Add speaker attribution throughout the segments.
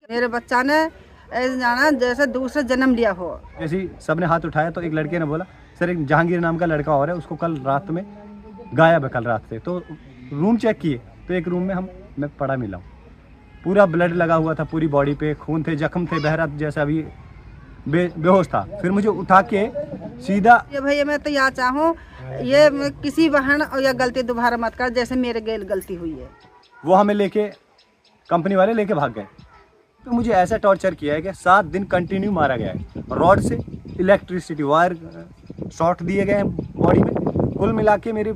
Speaker 1: मेरे बच्चा ने ऐसे जाना जैसे दूसरा जन्म लिया हो।
Speaker 2: जैसे ही सबने हाथ उठाया तो एक लड़के ने बोला, सर एक जहांगीर नाम का लड़का और है, उसको कल रात में गायब है, कल रात से। तो रूम चेक किए तो एक रूम में मैं पड़ा मिला हूँ, पूरा ब्लड लगा हुआ था, पूरी बॉडी पे खून थे, जख्म थे, बहरा जैसा अभी बेहोश था। फिर मुझे उठा के सीधा
Speaker 1: ये भैया मैं तो यहाँ चाहूँ ये किसी बहन और या गलती दोबारा मत कर जैसे मेरे गेल गलती हुई है।
Speaker 2: वो हमें लेके कंपनी वाले लेके भाग गए। तो मुझे ऐसा टॉर्चर किया है कि 7 दिन कंटिन्यू मारा गया है, रॉड से इलेक्ट्रिसिटी वायर शॉर्ट दिए गए हैं बॉडी में। कुल मिला के मेरी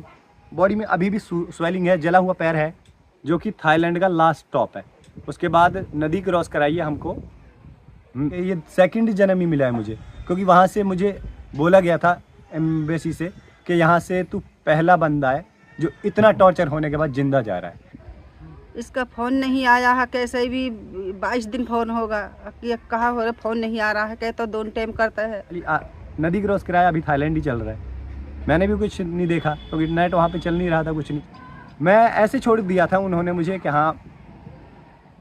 Speaker 2: बॉडी में अभी भी स्वेलिंग है, जला हुआ पैर है, जो कि थाईलैंड का लास्ट स्टॉप है। उसके बाद नदी क्रॉस कराई है हमको। ये सेकंड जन्म ही मिला है मुझे, क्योंकि वहाँ से मुझे बोला गया था एम्बेसी से कि यहाँ से तू पहला बंदा है जो इतना टॉर्चर होने के बाद जिंदा जा रहा है।
Speaker 1: इसका फ़ोन नहीं आया है, कैसे भी 22 दिन फ़ोन होगा कि कहाँ हो रहा, फ़ोन नहीं आ रहा है, कह तो 2 टाइम करता है।
Speaker 2: नदी क्रॉस कराया, अभी थाईलैंड ही चल रहा है। मैंने भी कुछ नहीं देखा क्योंकि नेट वहाँ पे चल नहीं रहा था, कुछ नहीं। मैं ऐसे छोड़ दिया था उन्होंने मुझे कि हाँ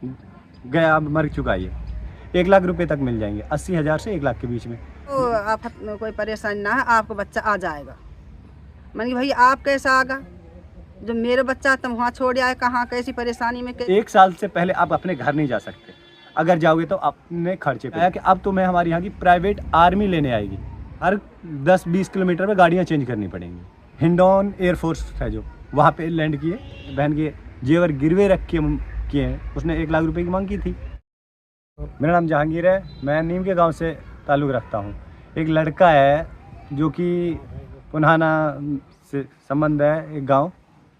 Speaker 2: गया, मर चुका ये। 1 लाख रुपए तक मिल जाएंगे, 80,000 से 1 लाख के बीच में।
Speaker 1: तो आप कोई परेशानी ना है, आपका बच्चा आ जाएगा। मैंने कि भाई आप कैसा आगा, जो मेरे बच्चा तुम वहाँ छोड़ आए, कहाँ कैसी परेशानी में
Speaker 2: 1 साल से पहले आप अपने घर नहीं जा सकते, अगर जाओगे तो अपने खर्चे पे। कि अब तुम्हें हमारे यहाँ की प्राइवेट आर्मी लेने आएगी, हर 10-20 किलोमीटर में गाड़ियाँ चेंज करनी पड़ेंगी। हिंडौन एयरफोर्स है जो, वहाँ पे लैंड किए, बहन के जेवर गिरवे रख के किए हैं। उसने 1 लाख रुपए की मांग की थी। मेरा नाम जहांगीर है, मैं नीम के गांव से ताल्लुक़ रखता हूँ। एक लड़का है जो कि पुन्हाना से संबंध है, एक गांव।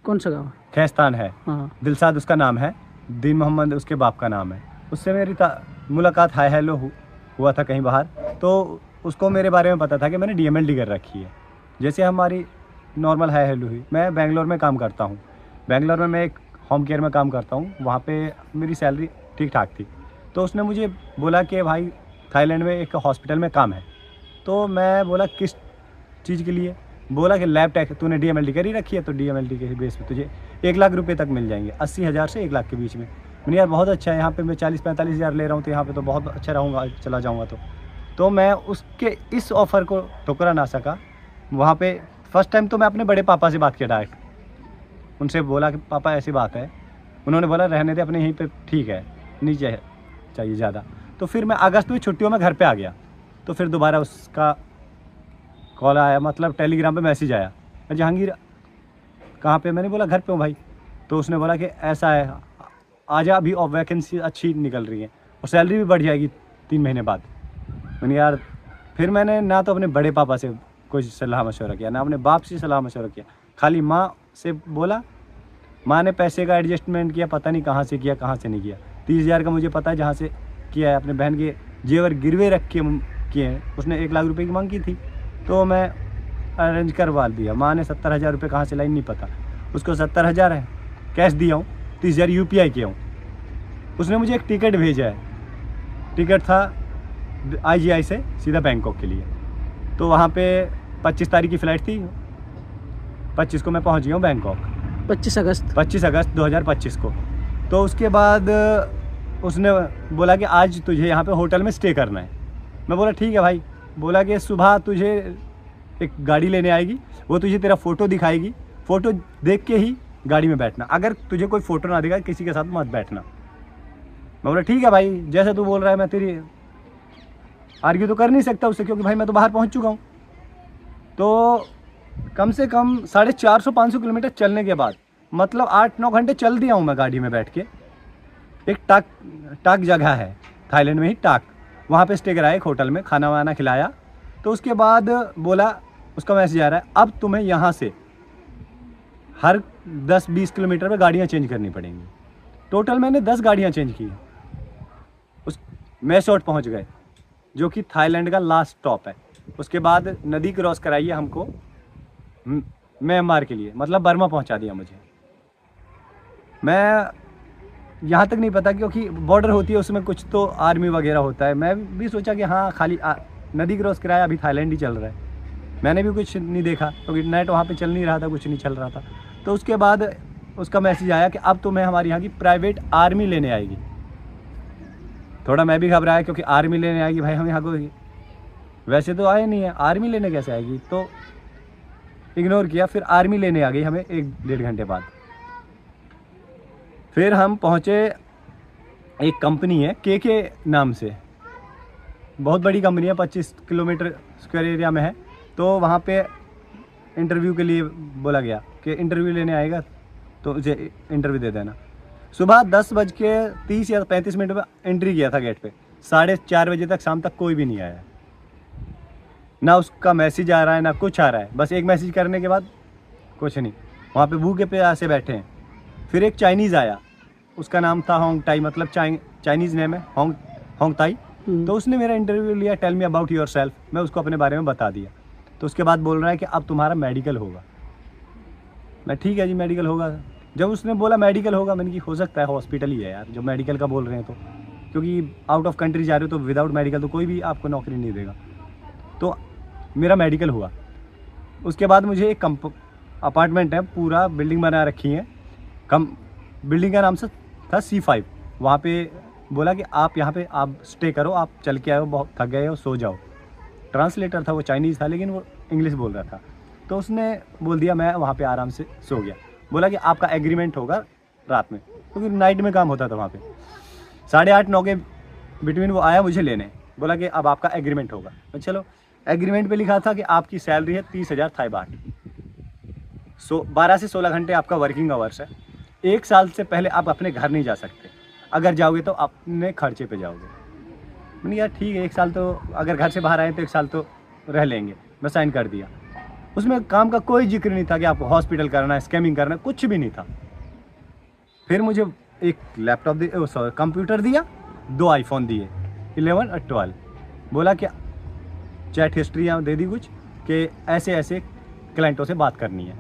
Speaker 3: कौन सा गाँव?
Speaker 2: खैस्तान है।
Speaker 3: हाँ।
Speaker 2: दिलसाद उसका नाम है, दीन मोहम्मद उसके बाप का नाम है। उससे मेरी मुलाकात हाय हेलो हुआ था कहीं बाहर, तो उसको मेरे बारे में पता था कि मैंने DMLD कर रखी है। जैसे हमारी नॉर्मल हाय हेलो हुई। मैं बेंगलोर में काम करता हूँ, बेंगलोर में मैं एक होम केयर में काम करता हूँ, वहाँ पे मेरी सैलरी ठीक ठाक थी। तो उसने मुझे बोला कि भाई थाईलैंड में एक हॉस्पिटल में काम है। तो मैं बोला किस चीज़ के लिए? बोला कि लैब टेक, तूने DMLD कर ही रखी है तो DMLD के बेस पे तुझे 1 लाख रुपए तक मिल जाएंगे, 80,000 से 1 लाख के बीच में। मैंने यार बहुत अच्छा है, यहाँ पे मैं 40-45 हज़ार ले रहा हूँ, तो यहाँ पे तो बहुत अच्छा रहूँगा, चला जाऊँगा। तो मैं उसके इस ऑफ़र को ठुकरा ना सका। वहाँ पे फर्स्ट टाइम तो मैं अपने बड़े पापा से बात किया डायरेक्ट, उनसे बोला कि पापा ऐसी बात है। उन्होंने बोला रहने दे, अपने यहीं पे ठीक है, नीचे चाहिए ज़्यादा। तो फिर मैं अगस्त में छुट्टियों में घर पे आ गया। तो फिर दोबारा उसका कॉल आया, मतलब टेलीग्राम पे मैसेज आया, जहांगीर कहाँ पे? मैंने बोला घर पे हूँ भाई। तो उसने बोला कि ऐसा है, आजा, अभी वैकेंसी अच्छी निकल रही है और सैलरी भी बढ़ जाएगी 3 महीने बाद। मैंने यार, फिर मैंने ना तो अपने बड़े पापा से कोई सलाह मशवरा किया, ना अपने बाप से सलाह मशवरा किया, खाली माँ से बोला। माँ ने पैसे का एडजस्टमेंट किया, पता नहीं कहाँ से किया, कहाँ से नहीं किया। 30,000 का मुझे पता है जहाँ से किया है, अपने बहन के जेवर गिरवे रख के किए हैं। उसने 1 लाख रुपए की मांग की थी, तो मैं अरेंज करवा दिया। माँ ने 70,000 रुपये कहाँ से लाई नहीं पता, उसको 70,000 है कैश दिया हूँ, 30,000 UPI किया हूँ। उसने मुझे एक टिकट भेजा है, टिकट था IGI से सीधा बैंकॉक के लिए। तो वहाँ पे 25 तारीख की फ़्लाइट थी, 25 को मैं पहुँच गया हूँ बैंकॉक।
Speaker 3: 25 अगस्त
Speaker 2: 2025 को। तो उसके बाद उसने बोला कि आज तुझे यहाँ पे होटल में स्टे करना है। मैं बोला ठीक है भाई। बोला कि सुबह तुझे एक गाड़ी लेने आएगी, वो तुझे तेरा फ़ोटो दिखाएगी, फ़ोटो देख के ही गाड़ी में बैठना, अगर तुझे कोई फ़ोटो ना दिखाए किसी के साथ मत बैठना। मैं बोला ठीक है भाई, जैसे तू बोल रहा है, मैं तेरी आर्ग्यू तो कर नहीं सकता उससे, क्योंकि भाई मैं तो बाहर पहुँच चुका हूँ। तो कम से कम 450-500 किलोमीटर चलने के बाद, मतलब 8-9 घंटे चल दिया हूँ मैं गाड़ी में बैठ के। एक टाक जगह है थाईलैंड में ही, टाक, वहाँ पे स्टे कराया एक होटल में, खाना वाना खिलाया। तो उसके बाद बोला, उसका मैसेज आ रहा है, अब तुम्हें यहाँ से हर 10-20 किलोमीटर में गाड़ियाँ चेंज करनी पड़ेंगी। टोटल मैंने 10 गाड़ियाँ चेंज की। उस मैसोट पहुँच गए, जो कि थाईलैंड का लास्ट स्टॉप है। उसके बाद नदी क्रॉस कराई है हमको म्यांमार के लिए, मतलब बर्मा पहुँचा दिया मुझे। मैं यहाँ तक नहीं पता, क्योंकि बॉर्डर होती है, उसमें कुछ तो आर्मी वगैरह होता है। मैं भी सोचा कि हाँ खाली नदी क्रॉस कराया, अभी थाईलैंड ही चल रहा है। मैंने भी कुछ नहीं देखा क्योंकि नेट वहाँ पे चल नहीं रहा था, कुछ नहीं चल रहा था। तो उसके बाद उसका मैसेज आया कि अब तुम्हें हमारे यहाँ की प्राइवेट आर्मी लेने आएगी। थोड़ा मैं भी घबराया क्योंकि आर्मी लेने आएगी भाई, हम यहाँ को वैसे तो आए नहीं है, आर्मी लेने कैसे आएगी, तो इग्नोर किया। फिर आर्मी लेने आ गई हमें 1-1.5 घंटे बाद। फिर हम पहुँचे, एक कंपनी है के नाम से, बहुत बड़ी कंपनी है, 25 किलोमीटर स्क्वायर एरिया में है। तो वहाँ पे इंटरव्यू के लिए बोला गया कि इंटरव्यू लेने आएगा तो उसे इंटरव्यू दे देना। सुबह 10:30 या 35 मिनट में एंट्री किया था गेट पे, 4:30 बजे तक, शाम तक कोई भी नहीं आया, ना उसका मैसेज आ रहा है ना कुछ आ रहा है। बस एक मैसेज करने के बाद कुछ नहीं, वहाँ पे भूखे प्यासे बैठे हैं। फिर एक चाइनीज़ आया, उसका नाम था होंग ताई, मतलब चाइनीज़ नेम है, होंग ताई। तो उसने मेरा इंटरव्यू लिया, tell me about yourself, मैं उसको अपने बारे में बता दिया। तो उसके बाद बोल रहा है कि अब तुम्हारा मेडिकल होगा। मैं ठीक है जी मेडिकल होगा। जब उसने बोला मेडिकल होगा, मैंने कि हो सकता है हॉस्पिटल ही है यार, जो मेडिकल का बोल रहे हैं, तो क्योंकि आउट ऑफ कंट्री जा रहे हो तो विदाउट मेडिकल तो कोई भी आपको नौकरी नहीं देगा। तो मेरा मेडिकल हुआ। उसके बाद मुझे एक अपार्टमेंट है, पूरा बिल्डिंग बना रखी है, बिल्डिंग का नाम से था C5। वहाँ पे बोला कि आप यहाँ पे आप स्टे करो, आप चल के आए हो, बहुत थक गए हो, सो जाओ। ट्रांसलेटर था, वो चाइनीज़ था लेकिन वो इंग्लिश बोल रहा था। तो उसने बोल दिया, मैं वहाँ पे आराम से सो गया। बोला कि आपका एग्रीमेंट होगा रात में, क्योंकि नाइट में काम होता था वहाँ पे। 8:30-9 के बिटवीन वो आया मुझे लेने, बोला कि अब आपका एग्रीमेंट होगा। तो चलो, एग्रीमेंट पे लिखा था कि आपकी सैलरी है 30,000 थाई बाट, 12 से 16 घंटे आपका वर्किंग आवर्स है। 1 साल से पहले आप अपने घर नहीं जा सकते, अगर जाओगे तो अपने खर्चे पे जाओगे। मैंने यार ठीक है, 1 साल तो अगर घर से बाहर आए तो 1 साल तो रह लेंगे। मैं साइन कर दिया। उसमें काम का कोई जिक्र नहीं था कि आपको हॉस्पिटल करना है, स्कैमिंग करना है, कुछ भी नहीं था। फिर मुझे एक लैपटॉप कंप्यूटर दिया, 2 आईफोन दिए, 11 और 12। बोला कि चैट हिस्ट्रियाँ दे दी कुछ कि ऐसे ऐसे क्लाइंटों से बात करनी है।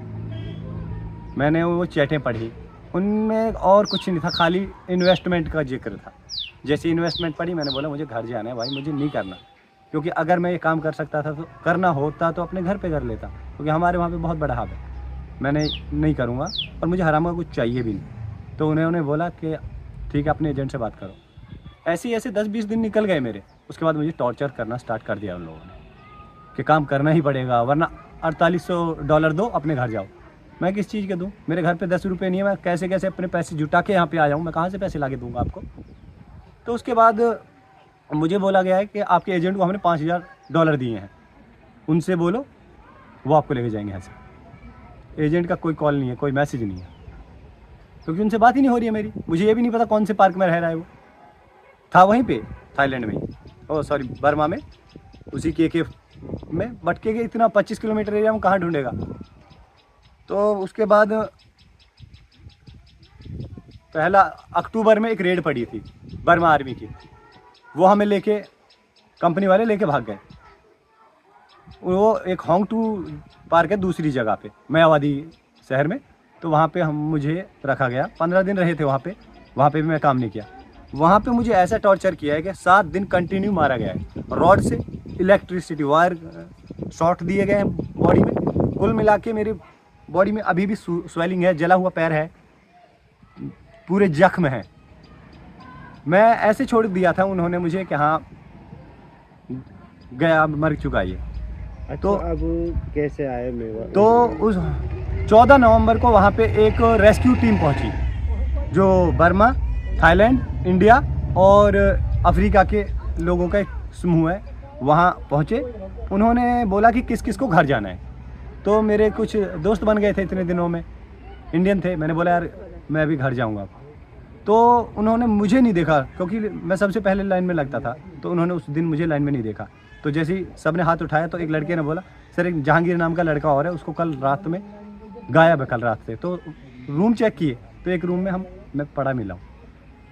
Speaker 2: मैंने वो चैटें पढ़ी, उनमें और कुछ नहीं था, खाली इन्वेस्टमेंट का जिक्र था। जैसे इन्वेस्टमेंट पढ़ी, मैंने बोला मुझे घर जाना है भाई, मुझे नहीं करना, क्योंकि अगर मैं ये काम कर सकता था तो करना होता तो अपने घर पे कर लेता, क्योंकि हमारे वहाँ पे बहुत बड़ा हब है। मैंने नहीं करूँगा और मुझे हराम का कुछ चाहिए भी नहीं। तो उन्होंने बोला कि ठीक है, अपने एजेंट से बात करो। ऐसे 10-20 दिन निकल गए मेरे। उसके बाद मुझे टॉर्चर करना स्टार्ट कर दिया उन लोगों ने कि काम करना ही पड़ेगा, वरना $4800 दो, अपने घर जाओ। मैं किस चीज़ के दूँ? मेरे घर पे 10 रुपये नहीं है, मैं कैसे कैसे अपने पैसे जुटा के यहाँ पे आ जाऊँ? मैं कहाँ से पैसे ला के दूँगा आपको? तो उसके बाद मुझे बोला गया है कि आपके एजेंट को हमने $5000 दिए हैं, उनसे बोलो, वो आपको लेके जाएंगे यहाँ से। एजेंट का कोई कॉल नहीं है, कोई मैसेज नहीं है, क्योंकि उनसे बात ही नहीं हो रही है मेरी। मुझे ये भी नहीं पता कौन से पार्क में रह रहा है। वो था वहीं पे थाईलैंड में, बर्मा में, उसी के में। बट के इतना 25 किलोमीटर एरिया में कहाँ ढूंढेगा? तो उसके बाद 1 अक्टूबर में एक रेड पड़ी थी बर्मा आर्मी की, वो हमें लेके, कंपनी वाले लेके भाग गए। वो एक होंग टू पार्क है दूसरी जगह पे, मायावादी शहर में। तो वहाँ पे मुझे रखा गया, 15 दिन रहे थे वहाँ पे भी मैं काम नहीं किया। वहाँ पे मुझे ऐसा टॉर्चर किया है कि 7 दिन कंटिन्यू मारा गया है, रॉड से इलेक्ट्रिसिटी वायर शॉर्ट दिए गए हैं बॉडी में। कुल मिला के मेरी बॉडी में अभी भी स्वेलिंग है, जला हुआ पैर है, पूरे जख्म है। मैं ऐसे छोड़ दिया था उन्होंने मुझे कि हाँ गया, मर चुका ये।
Speaker 4: अच्छा,
Speaker 2: तो
Speaker 4: अब कैसे आए मेवा?
Speaker 2: तो उस 14 नवंबर को वहाँ पे एक रेस्क्यू टीम पहुँची, जो बर्मा, थाईलैंड, इंडिया और अफ्रीका के लोगों का एक समूह है। वहाँ पहुँचे, उन्होंने बोला कि किस किस को घर जाना है। तो मेरे कुछ दोस्त बन गए थे इतने दिनों में, इंडियन थे। मैंने बोला यार मैं अभी घर जाऊँगा। तो उन्होंने मुझे नहीं देखा, क्योंकि मैं सबसे पहले लाइन में लगता था। तो उन्होंने उस दिन मुझे लाइन में नहीं देखा। तो जैसे ही सब ने हाथ उठाया तो एक लड़के ने बोला, सर एक जहांगीर नाम का लड़का और है, उसको कल रात में गायब है, कल रात से। तो रूम चेक किए तो एक रूम में मैं पड़ा मिला हूँ,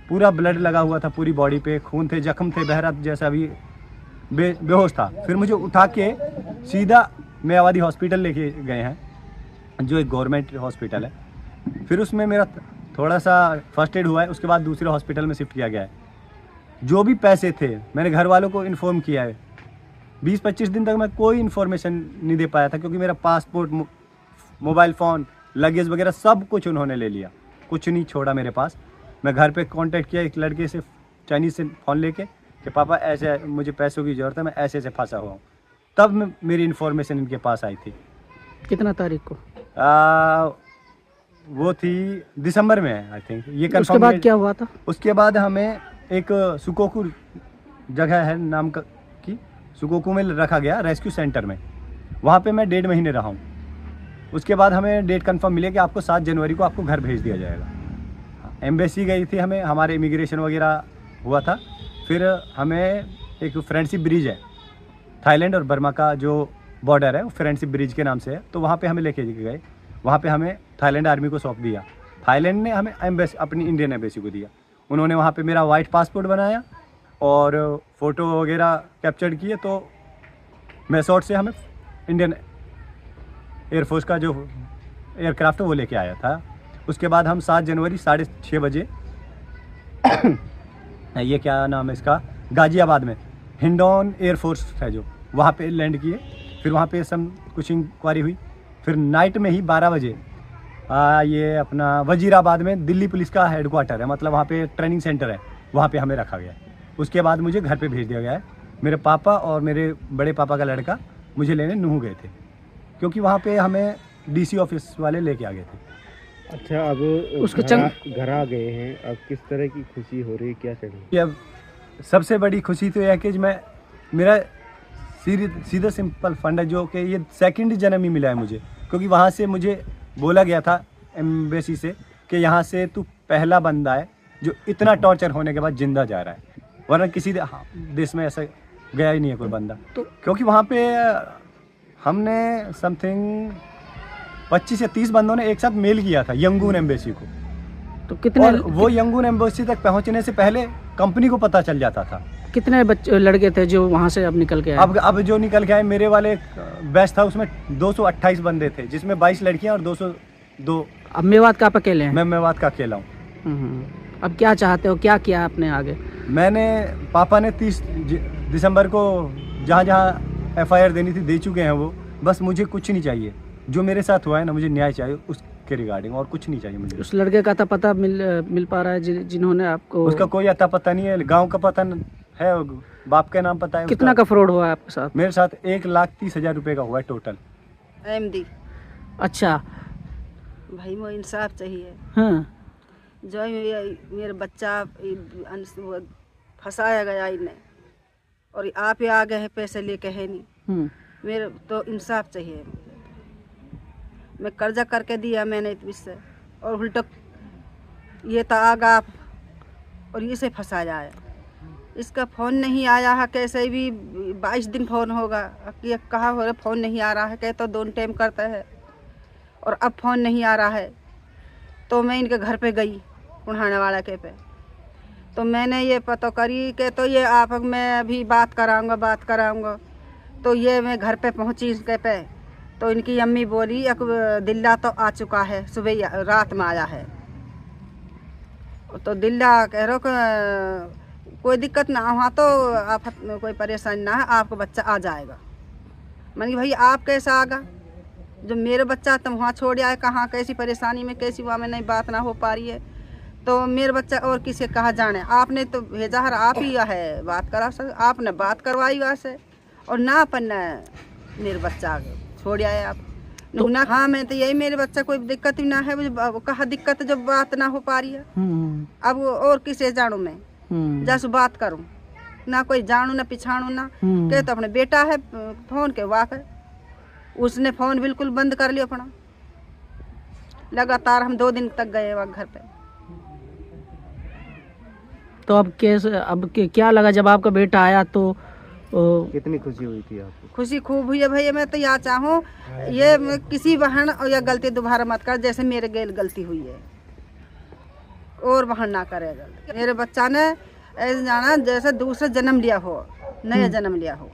Speaker 2: पूरा ब्लड लगा हुआ था, पूरी बॉडी पे खून थे, जख्म थे, बहरा जैसा अभी बेहोश था। फिर मुझे उठा के सीधा मायावादी हॉस्पिटल लेके गए हैं, जो एक गवर्नमेंट हॉस्पिटल है। फिर उसमें मेरा थोड़ा सा फर्स्ट एड हुआ है, उसके बाद दूसरे हॉस्पिटल में शिफ्ट किया गया है। जो भी पैसे थे मैंने घर वालों को इन्फॉर्म किया है। 20-25 दिन तक मैं कोई इन्फॉर्मेशन नहीं दे पाया था, क्योंकि मेरा पासपोर्ट, मोबाइल फ़ोन, लगेज वगैरह सब कुछ उन्होंने ले लिया, कुछ नहीं छोड़ा मेरे पास। मैं घर पे कांटेक्ट किया एक लड़के से, चाइनीज़ से फ़ोन लेके कि पापा ऐसे मुझे पैसों की ज़रूरत है, मैं ऐसे ऐसे फंसा हुआ हूँ। तब मेरी इन्फॉर्मेशन इनके पास आई थी।
Speaker 3: कितना तारीख को?
Speaker 2: वो थी दिसंबर में आई थिंक। ये
Speaker 3: उसके
Speaker 2: कंफर्म
Speaker 3: बाद क्या हुआ था?
Speaker 2: उसके बाद हमें एक सुकोकू जगह है नाम का की, सुकोकू में रखा गया रेस्क्यू सेंटर में। वहाँ पे मैं 1.5 महीने रहा हूँ। उसके बाद हमें डेट कंफर्म मिले कि आपको 7 जनवरी को आपको घर भेज दिया जाएगा। एम्बेसी गई थी, हमें हमारे इमिग्रेशन वगैरह हुआ था। फिर हमें एक फ्रेंडशिप ब्रिज है, थाईलैंड और बर्मा का जो बॉर्डर है, वो फ्रेंडशिप ब्रिज के नाम से है। तो वहाँ पे हमें लेके गए। वहाँ पे हमें थाईलैंड आर्मी को सौंप दिया। थाईलैंड ने हमें एम्बेसी, अपनी इंडियन एम्बेसी को दिया। उन्होंने वहाँ पे मेरा वाइट पासपोर्ट बनाया और फ़ोटो वगैरह कैप्चर किए। तो मैसोट से हमें इंडियन एयरफोर्स का जो एयरक्राफ्ट है वो लेके आया था। उसके बाद हम 7 जनवरी 6:30 बजे ये क्या नाम है इसका, गाज़ियाबाद में हिंडौन एयरफोर्स है जो, वहाँ पे लैंड किए। फिर वहाँ पे सब कुछ इंक्वायरी हुई। फिर नाइट में ही 12 बजे ये अपना वजीराबाद में दिल्ली पुलिस का हेडक्वार्टर है, मतलब वहाँ पे ट्रेनिंग सेंटर है, वहाँ पे हमें रखा गया है। उसके बाद मुझे घर पे भेज दिया गया है। मेरे पापा और मेरे बड़े पापा का लड़का मुझे लेने नूहू गए थे, क्योंकि वहाँ पे हमें डीसी ऑफिस वाले लेके आ गए थे।
Speaker 4: अच्छा, अब
Speaker 3: उसके
Speaker 4: घर आ गए हैं, अब किस तरह की खुशी हो रही है, क्या चल?
Speaker 2: अब सबसे बड़ी खुशी तो यह है कि मैं, मेरा सीधा सिंपल फंड है जो कि ये सेकंड जन्म ही मिला है मुझे, क्योंकि वहाँ से मुझे बोला गया था एम्बेसी से कि यहाँ से तू पहला बंदा है जो इतना टॉर्चर होने के बाद जिंदा जा रहा है, वरना किसी देश में ऐसा गया ही नहीं है कोई बंदा। तो क्योंकि वहाँ पे हमने समथिंग 25 से 30 बंदों ने एक साथ मेल किया था यंगून एम्बेसी को।
Speaker 3: तो कितने
Speaker 2: और वो यंगून एम्बेसी तक पहुँचने से पहले कंपनी को पता चल जाता था।
Speaker 3: कितने बच्चे लड़के थे जो वहाँ से अब निकल के आए?
Speaker 2: अब जो निकल के आए, मेरे वाले बैच था उसमें 228 बंदे थे, जिसमें 22 लड़कियां और 202।
Speaker 3: अब मेवात का आप अकेले हैं?
Speaker 2: मैं मेवात का अकेला हूँ।
Speaker 3: अब क्या चाहते हो, क्या किया आपने आगे?
Speaker 2: मैंने, पापा ने 30 दिसंबर को जहाँ जहाँ FIR देनी थी दे चुके हैं वो। बस मुझे कुछ नहीं चाहिए, जो मेरे साथ हुआ है ना, मुझे न्याय चाहिए उसके रिगार्डिंग, और कुछ नहीं चाहिए मुझे।
Speaker 3: उस लड़के का तो पता मिल पा रहा है जिन्होंने आपको?
Speaker 2: उसका कोई अता पता नहीं है, गाँव का पता है, बाप का नाम पता है।
Speaker 3: कितना का फ्रॉड हुआ है आपके साथ?
Speaker 2: मेरे साथ 1,30,000 रुपये का हुआ है टोटल।
Speaker 1: MD
Speaker 3: अच्छा
Speaker 1: भाई, मुझे इंसाफ चाहिए।
Speaker 3: हाँ,
Speaker 1: जो मेरा बच्चा फंसाया गया इन्हें, और आप ही आ गए हैं पैसे लेके, है नहीं। मेरे तो इंसाफ चाहिए। मैं कर्जा करके दिया मैंने इससे, और उल्टा ये तो आगा आप और इसे फंसाया है। इसका फ़ोन नहीं आया है, कैसे भी 22 दिन फ़ोन होगा, ये कहा हो रहा फ़ोन नहीं आ रहा है, कहते तो 2 टाइम करता है, और अब फ़ोन नहीं आ रहा है। तो मैं इनके घर पे गई, उड़ाने वाला के पे, तो मैंने ये पता करी कि तो ये आप, मैं अभी बात कराऊंगा। तो ये मैं घर पे पहुंची इसके पे, तो इनकी अम्मी बोली एक दिल्ला तो आ चुका है, सुबह रात में आया है। तो दिल्ला कह रहा कि कोई दिक्कत ना, वहाँ तो आप कोई परेशानी ना है, आपका बच्चा आ जाएगा। मैंने भाई आप कैसे आगा, जो मेरे बच्चा तुम वहाँ छोड़ आए, कहाँ कैसी परेशानी में, कैसी वहाँ में नहीं बात ना हो पा रही है, तो मेरे बच्चा और किसे कहा जाने। आपने तो भेजा है, आप ही है बात करा सक, आपने बात करवाई वहाँ से, और ना अपन मेरे बच्चा छोड़ आए आप तो ना। हाँ, मैं तो यही, मेरे बच्चा कोई दिक्कत ही ना है, कहा दिक्कत जब बात ना हो पा रही है। अब और किसे जानू मैं, जैसे बात करूं ना, कोई जानू ना पिछाणू ना, के तो अपने बेटा है फोन के वाक है, उसने फ़ोन बिल्कुल बंद कर लिया अपना। लगातार हम 2 दिन तक गए वहाँ घर पे।
Speaker 3: तो अब क्या लगा जब आपका बेटा आया? तो
Speaker 4: कितनी खुशी हुई थी आपको?
Speaker 1: खुशी खूब हुई है भैया। मैं तो यह चाहूँ, ये किसी बहन और यह गलती दोबारा मत कर, जैसे मेरे गलती हुई है, और बहन ना करेगा। मेरे बच्चा ने ऐसे जाना जैसे दूसरा जन्म लिया हो, नया जन्म लिया हो।